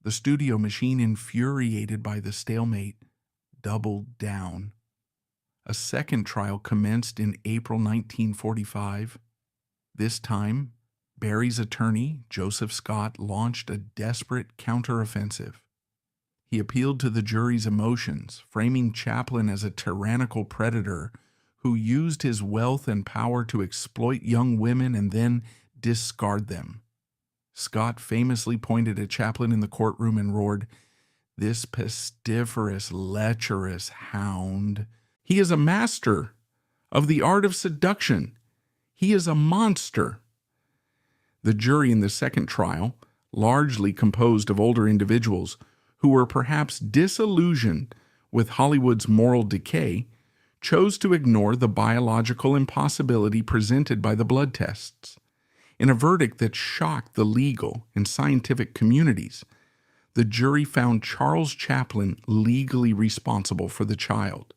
The studio machine, infuriated by the stalemate, doubled down. A second trial commenced in April 1945. This time, Barry's attorney, Joseph Scott, launched a desperate counteroffensive. He appealed to the jury's emotions, framing Chaplin as a tyrannical predator who used his wealth and power to exploit young women and then discard them. Scott famously pointed at Chaplin in the courtroom and roared, "This pestiferous, lecherous hound. He is a master of the art of seduction. He is a monster." The jury in the second trial, largely composed of older individuals who were perhaps disillusioned with Hollywood's moral decay, chose to ignore the biological impossibility presented by the blood tests. In a verdict that shocked the legal and scientific communities, the jury found Charles Chaplin legally responsible for the child.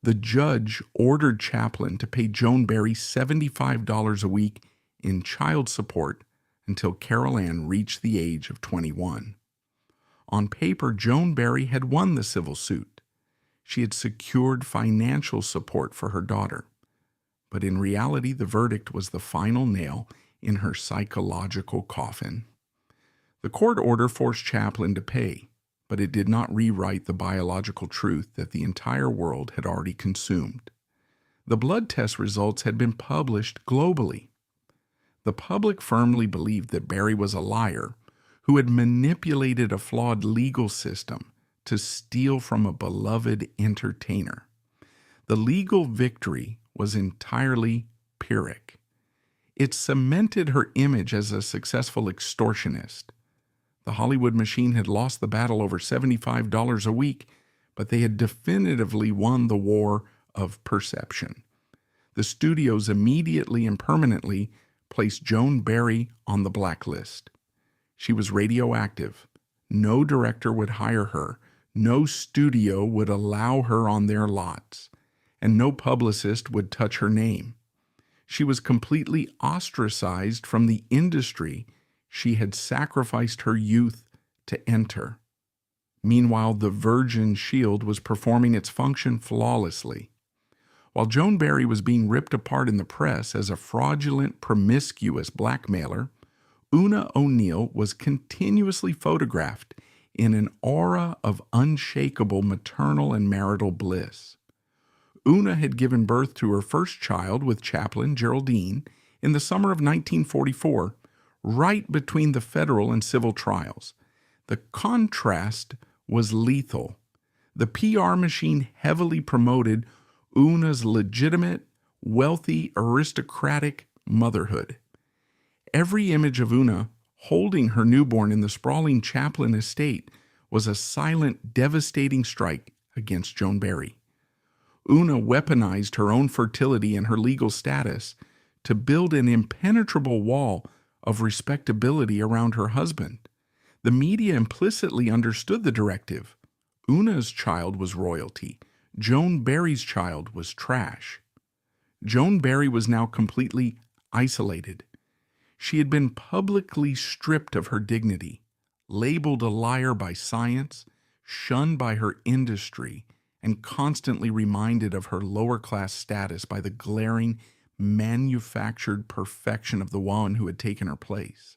The judge ordered Chaplin to pay Joan Barry $75 a week in child support until Carol Ann reached the age of 21. On paper, Joan Barry had won the civil suit. She had secured financial support for her daughter. But in reality, the verdict was the final nail in her psychological coffin. The court order forced Chaplin to pay, but it did not rewrite the biological truth that the entire world had already consumed. The blood test results had been published globally. The public firmly believed that Barry was a liar who had manipulated a flawed legal system to steal from a beloved entertainer. The legal victory was entirely Pyrrhic. It cemented her image as a successful extortionist. The Hollywood machine had lost the battle over $75 a week, but they had definitively won the war of perception. The studios immediately and permanently placed Joan Barry on the blacklist. She was radioactive. No director would hire her. No studio would allow her on their lots, and no publicist would touch her name. She was completely ostracized from the industry she had sacrificed her youth to enter. Meanwhile, the Virgin Shield was performing its function flawlessly. While Joan Barry was being ripped apart in the press as a fraudulent, promiscuous blackmailer, Oona O'Neill was continuously photographed in an aura of unshakable maternal and marital bliss. Oona had given birth to her first child with Chaplin, Geraldine, in the summer of 1944, right between the federal and civil trials. The contrast was lethal. The PR machine heavily promoted Oona's legitimate, wealthy, aristocratic motherhood. Every image of Oona holding her newborn in the sprawling Chaplin estate was a silent, devastating strike against Joan Barry. Oona weaponized her own fertility and her legal status to build an impenetrable wall of respectability around her husband. The media implicitly understood the directive. Oona's child was royalty. Joan Barry's child was trash. Joan Barry was now completely isolated. She had been publicly stripped of her dignity, labeled a liar by science, shunned by her industry, and constantly reminded of her lower-class status by the glaring, manufactured perfection of the one who had taken her place.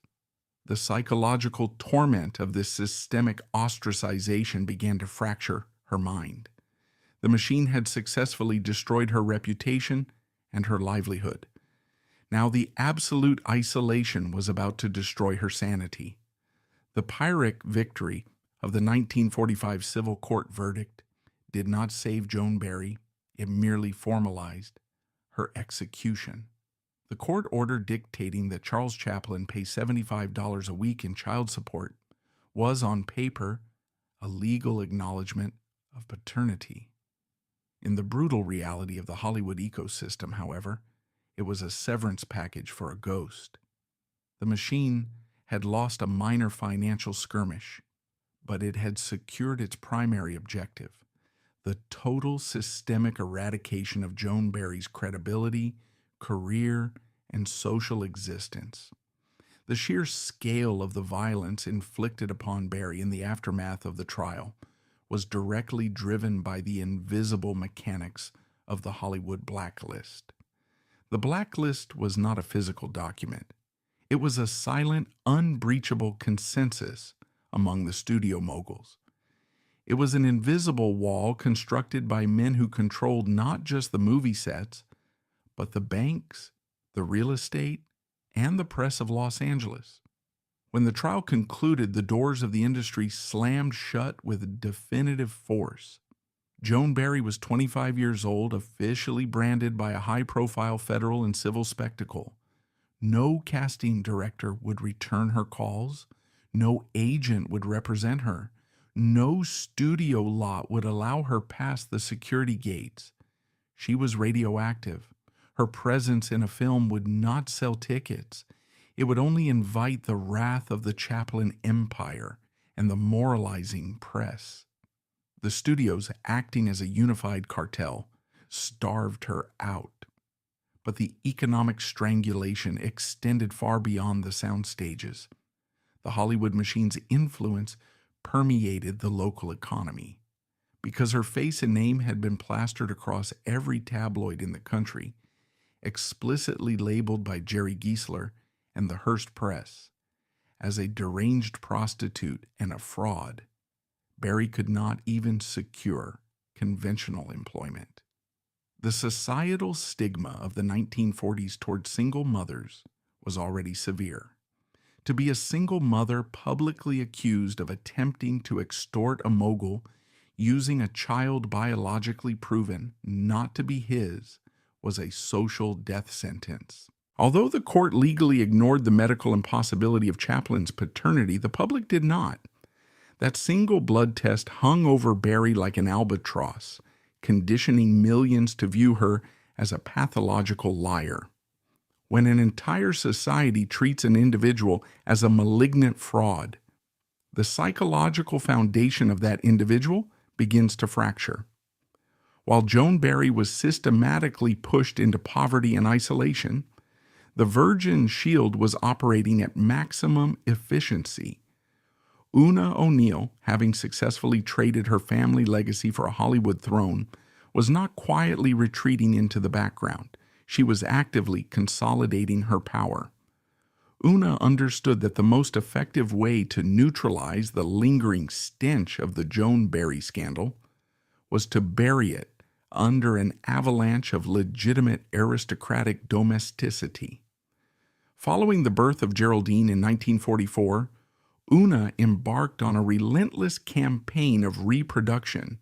The psychological torment of this systemic ostracization began to fracture her mind. The machine had successfully destroyed her reputation and her livelihood. Now the absolute isolation was about to destroy her sanity. The Pyrrhic victory of the 1945 civil court verdict did not save Joan Barry, it merely formalized her execution. The court order dictating that Charles Chaplin pay $75 a week in child support was, on paper, a legal acknowledgement of paternity. In the brutal reality of the Hollywood ecosystem, however, it was a severance package for a ghost. The machine had lost a minor financial skirmish, but it had secured its primary objective: the total systemic eradication of Joan Barry's credibility, career, and social existence. The sheer scale of the violence inflicted upon Barry in the aftermath of the trial was directly driven by the invisible mechanics of the Hollywood blacklist. The blacklist was not a physical document. It was a silent, unbreachable consensus among the studio moguls. It was an invisible wall constructed by men who controlled not just the movie sets, but the banks, the real estate, and the press of Los Angeles. When the trial concluded, the doors of the industry slammed shut with definitive force. Joan Barry was 25 years old, officially branded by a high-profile federal and civil spectacle. No casting director would return her calls. No agent would represent her. No studio lot would allow her past the security gates. She was radioactive. Her presence in a film would not sell tickets. It would only invite the wrath of the Chaplin empire and the moralizing press. The studios, acting as a unified cartel, starved her out. But the economic strangulation extended far beyond the sound stages. The Hollywood machine's influence permeated the local economy. Because her face and name had been plastered across every tabloid in the country, explicitly labeled by Jerry Giesler and the Hearst Press as a deranged prostitute and a fraud, Barry could not even secure conventional employment. The societal stigma of the 1940s toward single mothers was already severe. To be a single mother publicly accused of attempting to extort a mogul using a child biologically proven not to be his was a social death sentence. Although the court legally ignored the medical impossibility of Chaplin's paternity, the public did not. That single blood test hung over Barry like an albatross, conditioning millions to view her as a pathological liar. When an entire society treats an individual as a malignant fraud, the psychological foundation of that individual begins to fracture. While Joan Barry was systematically pushed into poverty and isolation, the Virgin Shield was operating at maximum efficiency. Oona O'Neill, having successfully traded her family legacy for a Hollywood throne, was not quietly retreating into the background. She was actively consolidating her power. Oona understood that the most effective way to neutralize the lingering stench of the Joan Barry scandal was to bury it under an avalanche of legitimate aristocratic domesticity. Following the birth of Geraldine in 1944, Oona embarked on a relentless campaign of reproduction,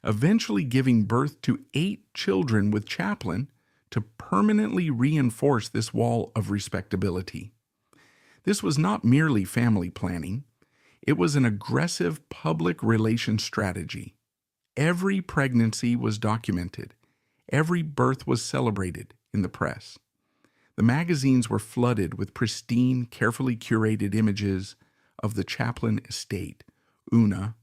eventually giving birth to 8 children with Chaplin to permanently reinforce this wall of respectability. This was not merely family planning. It was an aggressive public relations strategy. Every pregnancy was documented. Every birth was celebrated in the press. The magazines were flooded with pristine, carefully curated images of the Chaplin estate, Oona,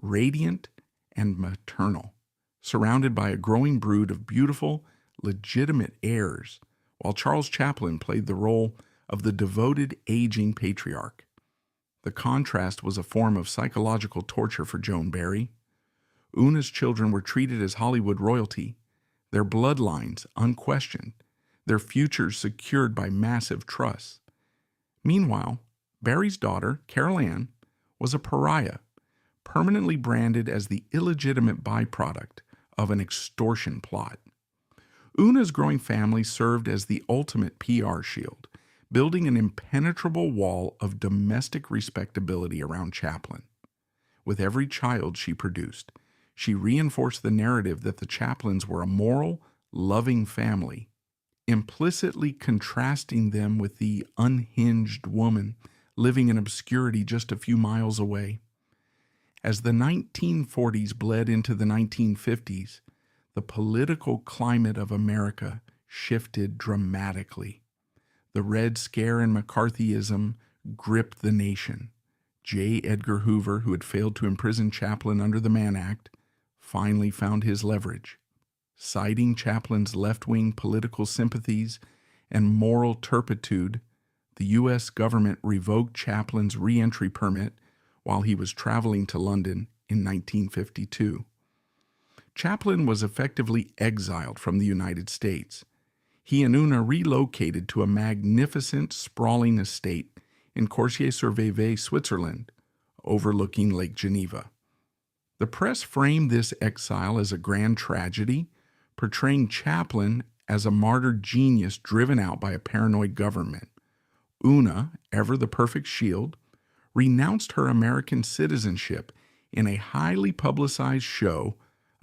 radiant and maternal, surrounded by a growing brood of beautiful, legitimate heirs, while Charles Chaplin played the role of the devoted, aging patriarch. The contrast was a form of psychological torture for Joan Barry. Oona's children were treated as Hollywood royalty, their bloodlines unquestioned, their futures secured by massive trusts. Meanwhile, Barry's daughter, Carol Ann, was a pariah, permanently branded as the illegitimate byproduct of an extortion plot. Oona's growing family served as the ultimate PR shield, building an impenetrable wall of domestic respectability around Chaplin. With every child she produced, she reinforced the narrative that the Chaplins were a moral, loving family, implicitly contrasting them with the unhinged woman living in obscurity just a few miles away. As the 1940s bled into the 1950s, the political climate of America shifted dramatically. The Red Scare and McCarthyism gripped the nation. J. Edgar Hoover, who had failed to imprison Chaplin under the Mann Act, finally found his leverage. Citing Chaplin's left-wing political sympathies and moral turpitude, the U.S. government revoked Chaplin's re-entry permit while he was traveling to London in 1952. Chaplin was effectively exiled from the United States. He and Oona relocated to a magnificent, sprawling estate in Corsier-sur-Vevey, Switzerland, overlooking Lake Geneva. The press framed this exile as a grand tragedy, portraying Chaplin as a martyred genius driven out by a paranoid government. Oona, ever the perfect shield, renounced her American citizenship in a highly publicized show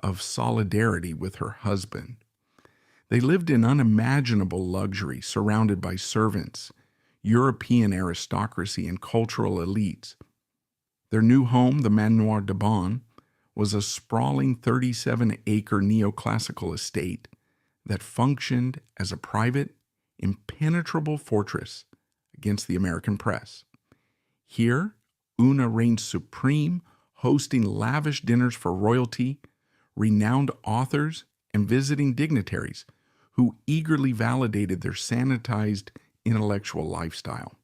of solidarity with her husband. They lived in unimaginable luxury, surrounded by servants, European aristocracy, and cultural elites. Their new home, the Manoir de Bonn, was a sprawling 37-acre neoclassical estate that functioned as a private, impenetrable fortress against the American press. Here, Oona reigned supreme, hosting lavish dinners for royalty, renowned authors, and visiting dignitaries who eagerly validated their sanitized intellectual lifestyle.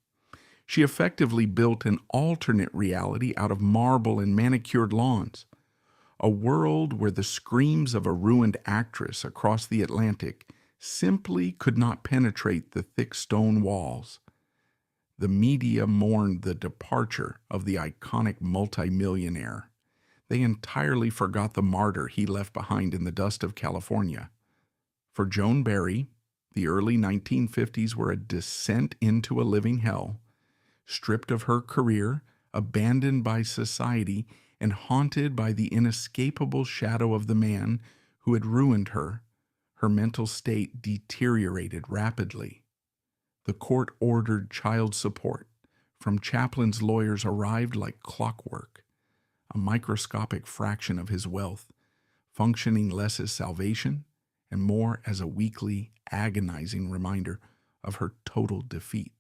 She effectively built an alternate reality out of marble and manicured lawns, a world where the screams of a ruined actress across the Atlantic simply could not penetrate the thick stone walls. The media mourned the departure of the iconic multimillionaire. They entirely forgot the martyr he left behind in the dust of California. For Joan Barry, the early 1950s were a descent into a living hell, stripped of her career, abandoned by society, and haunted by the inescapable shadow of the man who had ruined her. Her mental state deteriorated rapidly. The court-ordered child support from Chaplin's lawyers arrived like clockwork, a microscopic fraction of his wealth, functioning less as salvation and more as a weekly, agonizing reminder of her total defeat.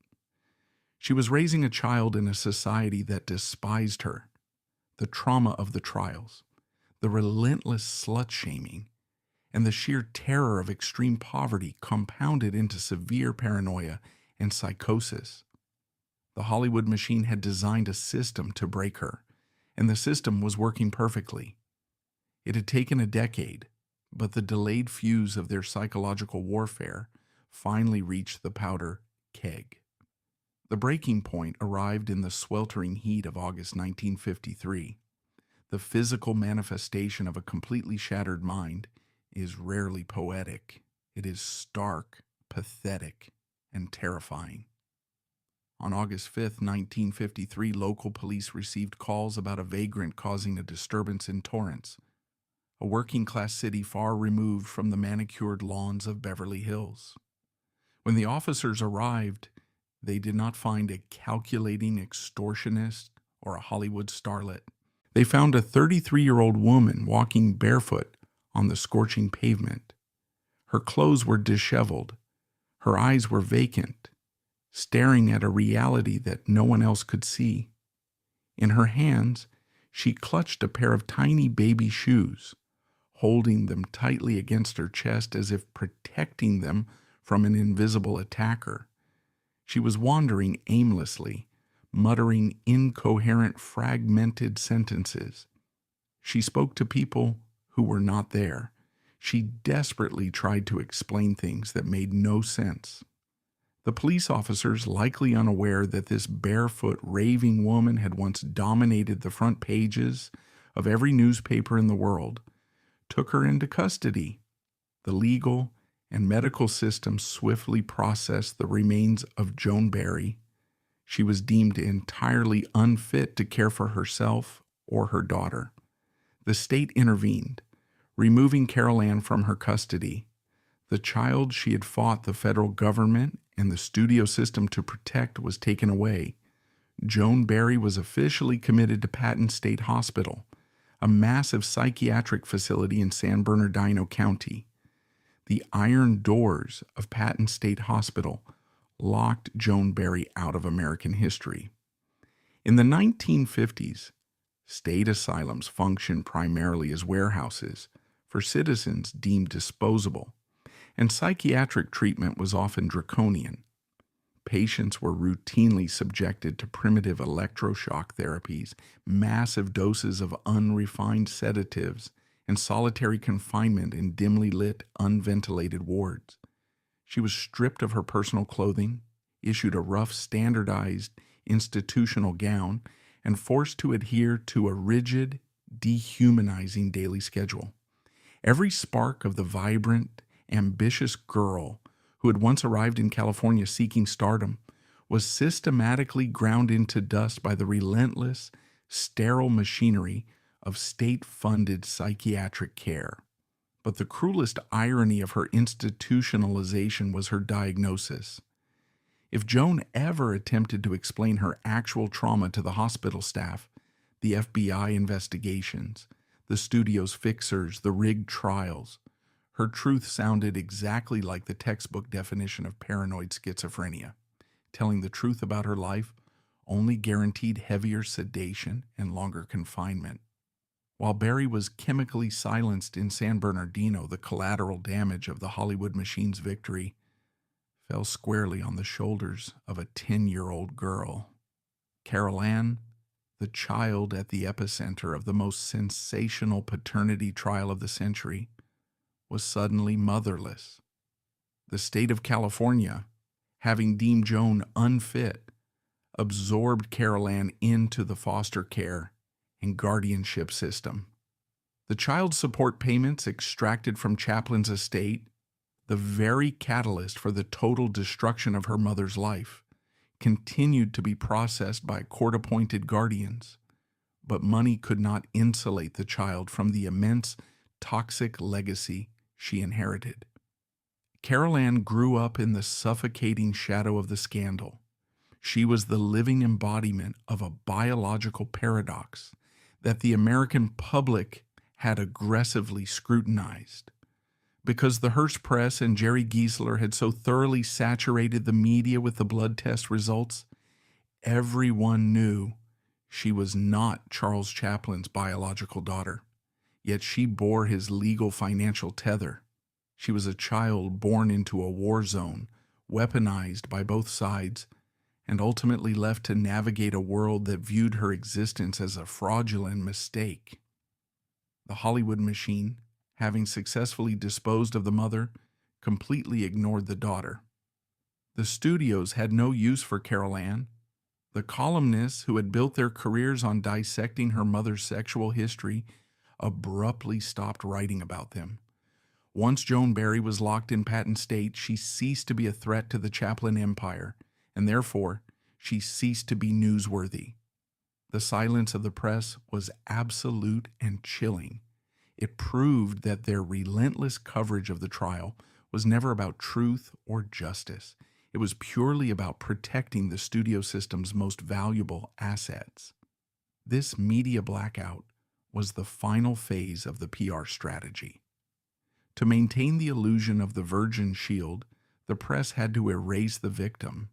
She was raising a child in a society that despised her. The trauma of the trials, the relentless slut-shaming, and the sheer terror of extreme poverty compounded into severe paranoia and psychosis. The Hollywood machine had designed a system to break her, and the system was working perfectly. It had taken a decade, but the delayed fuse of their psychological warfare finally reached the powder keg. The breaking point arrived in the sweltering heat of August 1953. The physical manifestation of a completely shattered mind is rarely poetic. It is stark, pathetic, and terrifying. On August 5, 1953, local police received calls about a vagrant causing a disturbance in Torrance, a working-class city far removed from the manicured lawns of Beverly Hills. When the officers arrived, they did not find a calculating extortionist or a Hollywood starlet. They found a 33-year-old woman walking barefoot on the scorching pavement. Her clothes were disheveled. Her eyes were vacant, staring at a reality that no one else could see. In her hands, she clutched a pair of tiny baby shoes, holding them tightly against her chest as if protecting them from an invisible attacker. She was wandering aimlessly, muttering incoherent, fragmented sentences. She spoke to people who were not there. She desperately tried to explain things that made no sense. The police officers, likely unaware that this barefoot, raving woman had once dominated the front pages of every newspaper in the world, took her into custody. The legal and medical system swiftly processed the remains of Joan Barry. She was deemed entirely unfit to care for herself or her daughter. The state intervened, removing Carol Ann from her custody. The child she had fought the federal government and the studio system to protect was taken away. Joan Barry was officially committed to Patton State Hospital, a massive psychiatric facility in San Bernardino County. The iron doors of Patton State Hospital locked Joan Barry out of American history. In the 1950s, state asylums functioned primarily as warehouses for citizens deemed disposable, and psychiatric treatment was often draconian. Patients were routinely subjected to primitive electroshock therapies, massive doses of unrefined sedatives, and solitary confinement in dimly lit, unventilated wards. She was stripped of her personal clothing, issued a rough, standardized institutional gown, and forced to adhere to a rigid, dehumanizing daily schedule. Every spark of the vibrant, ambitious girl who had once arrived in California seeking stardom was systematically ground into dust by the relentless, sterile machinery of state-funded psychiatric care. But the cruelest irony of her institutionalization was her diagnosis. If Joan ever attempted to explain her actual trauma to the hospital staff, the FBI investigations, the studio's fixers, the rigged trials, her truth sounded exactly like the textbook definition of paranoid schizophrenia. Telling the truth about her life only guaranteed heavier sedation and longer confinement. While Barry was chemically silenced in San Bernardino, the collateral damage of the Hollywood machine's victory fell squarely on the shoulders of a 10-year-old girl. Carol Ann, the child at the epicenter of the most sensational paternity trial of the century, was suddenly motherless. The state of California, having deemed Joan unfit, absorbed Carol Ann into the foster care and guardianship system. The child support payments extracted from Chaplin's estate, the very catalyst for the total destruction of her mother's life, continued to be processed by court-appointed guardians, but money could not insulate the child from the immense toxic legacy she inherited. Carol Ann grew up in the suffocating shadow of the scandal. She was the living embodiment of a biological paradox that the American public had aggressively scrutinized. Because the Hearst Press and Jerry Giesler had so thoroughly saturated the media with the blood test results, everyone knew she was not Charles Chaplin's biological daughter, yet she bore his legal financial tether. She was a child born into a war zone, weaponized by both sides, and ultimately left to navigate a world that viewed her existence as a fraudulent mistake. The Hollywood machine, having successfully disposed of the mother, completely ignored the daughter. The studios had no use for Carol Ann. The columnists who had built their careers on dissecting her mother's sexual history abruptly stopped writing about them. Once Joan Barry was locked in Patton State, she ceased to be a threat to the Chaplin empire, and therefore she ceased to be newsworthy. The silence of the press was absolute and chilling. It proved that their relentless coverage of the trial was never about truth or justice. It was purely about protecting the studio system's most valuable assets. This media blackout was the final phase of the PR strategy. To maintain the illusion of the virgin shield, the press had to erase the victim.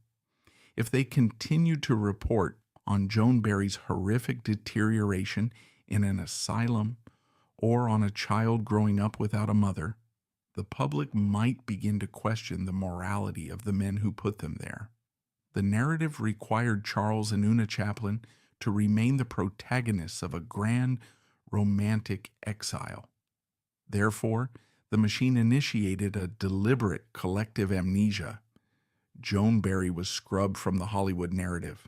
If they continued to report on Joan Barry's horrific deterioration in an asylum or on a child growing up without a mother, the public might begin to question the morality of the men who put them there. The narrative required Charles and Oona Chaplin to remain the protagonists of a grand romantic exile. Therefore, the machine initiated a deliberate collective amnesia. Joan Barry was scrubbed from the Hollywood narrative.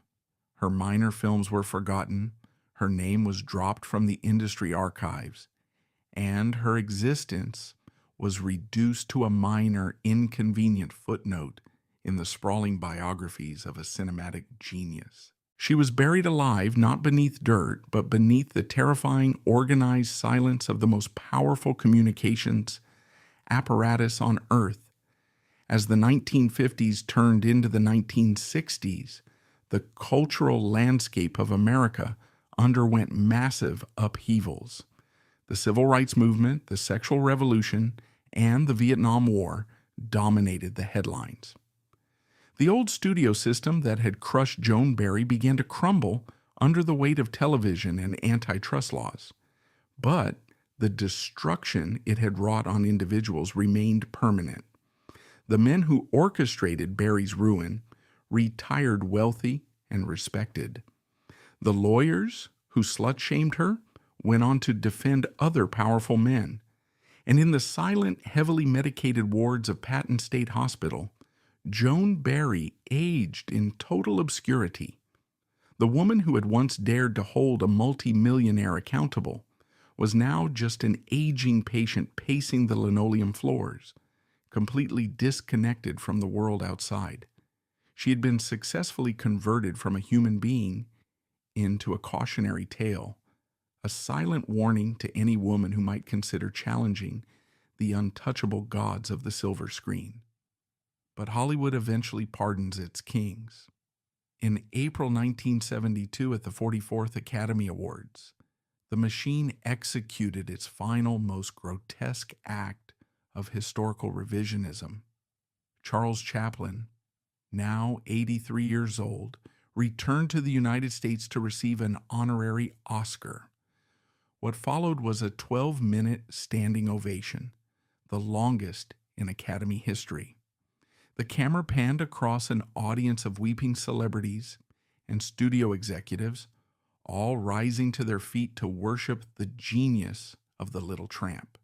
Her minor films were forgotten, her name was dropped from the industry archives, and her existence was reduced to a minor, inconvenient footnote in the sprawling biographies of a cinematic genius. She was buried alive, not beneath dirt, but beneath the terrifying, organized silence of the most powerful communications apparatus on Earth. As the 1950s turned into the 1960s, the cultural landscape of America underwent massive upheavals. The Civil Rights Movement, the Sexual Revolution, and the Vietnam War dominated the headlines. The old studio system that had crushed Joan Barry began to crumble under the weight of television and antitrust laws. But the destruction it had wrought on individuals remained permanent. The men who orchestrated Barry's ruin retired wealthy and respected. The lawyers who slut-shamed her went on to defend other powerful men. And in the silent, heavily medicated wards of Patton State Hospital, Joan Barry aged in total obscurity. The woman who had once dared to hold a multi-millionaire accountable was now just an aging patient pacing the linoleum floors, completely disconnected from the world outside. She had been successfully converted from a human being into a cautionary tale, a silent warning to any woman who might consider challenging the untouchable gods of the silver screen. But Hollywood eventually pardons its kings. In April 1972, at the 44th Academy Awards, the machine executed its final, most grotesque act of historical revisionism. Charles Chaplin, now 83 years old, returned to the United States to receive an honorary Oscar. What followed was a 12-minute standing ovation, the longest in Academy history. The camera panned across an audience of weeping celebrities and studio executives, all rising to their feet to worship the genius of the little tramp.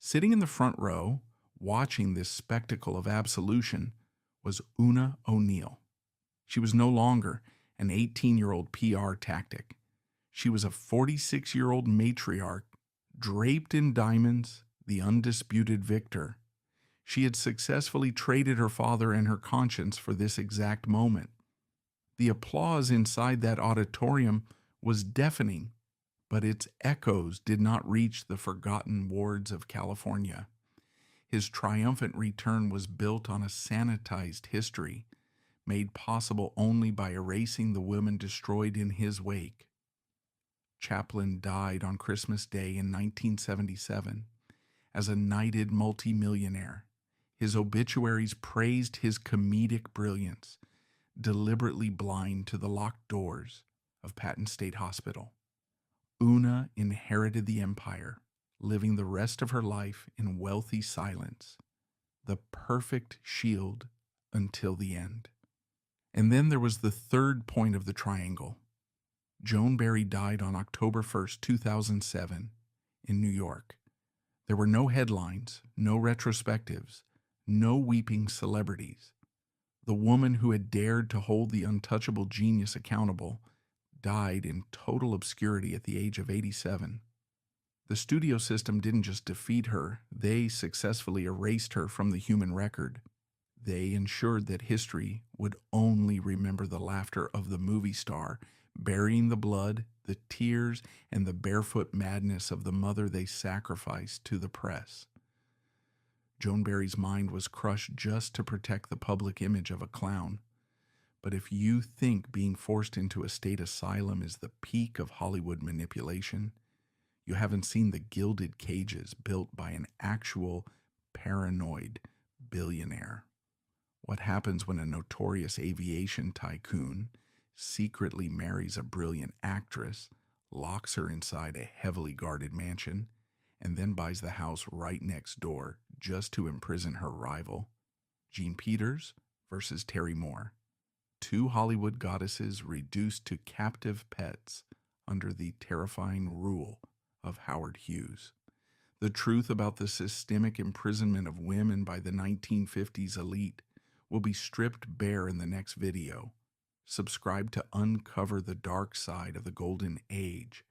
Sitting in the front row, watching this spectacle of absolution, was Oona O'Neill. She was no longer an 18-year-old PR tactic. She was a 46-year-old matriarch, draped in diamonds, the undisputed victor. She had successfully traded her father and her conscience for this exact moment. The applause inside that auditorium was deafening, but its echoes did not reach the forgotten wards of California. His triumphant return was built on a sanitized history, made possible only by erasing the women destroyed in his wake. Chaplin died on Christmas Day in 1977 as a knighted multimillionaire. His obituaries praised his comedic brilliance, deliberately blind to the locked doors of Patton State Hospital. Oona inherited the empire, living the rest of her life in wealthy silence, the perfect shield until the end. And then there was the third point of the triangle. Joan Barry died on October 1st, 2007, in New York. There were no headlines, no retrospectives, no weeping celebrities. The woman who had dared to hold the untouchable genius accountable died in total obscurity at the age of 87. The studio system didn't just defeat her, they successfully erased her from the human record. They ensured that history would only remember the laughter of the movie star, burying the blood, the tears, and the barefoot madness of the mother they sacrificed to the press. Joan Barry's mind was crushed just to protect the public image of a clown. But if you think being forced into a state asylum is the peak of Hollywood manipulation, you haven't seen the gilded cages built by an actual paranoid billionaire. What happens when a notorious aviation tycoon secretly marries a brilliant actress, locks her inside a heavily guarded mansion, and then buys the house right next door just to imprison her rival? Jean Peters versus Terry Moore. Two Hollywood goddesses reduced to captive pets under the terrifying rule of Howard Hughes. The truth about the systemic imprisonment of women by the 1950s elite will be stripped bare in the next video. Subscribe to uncover the dark side of the golden age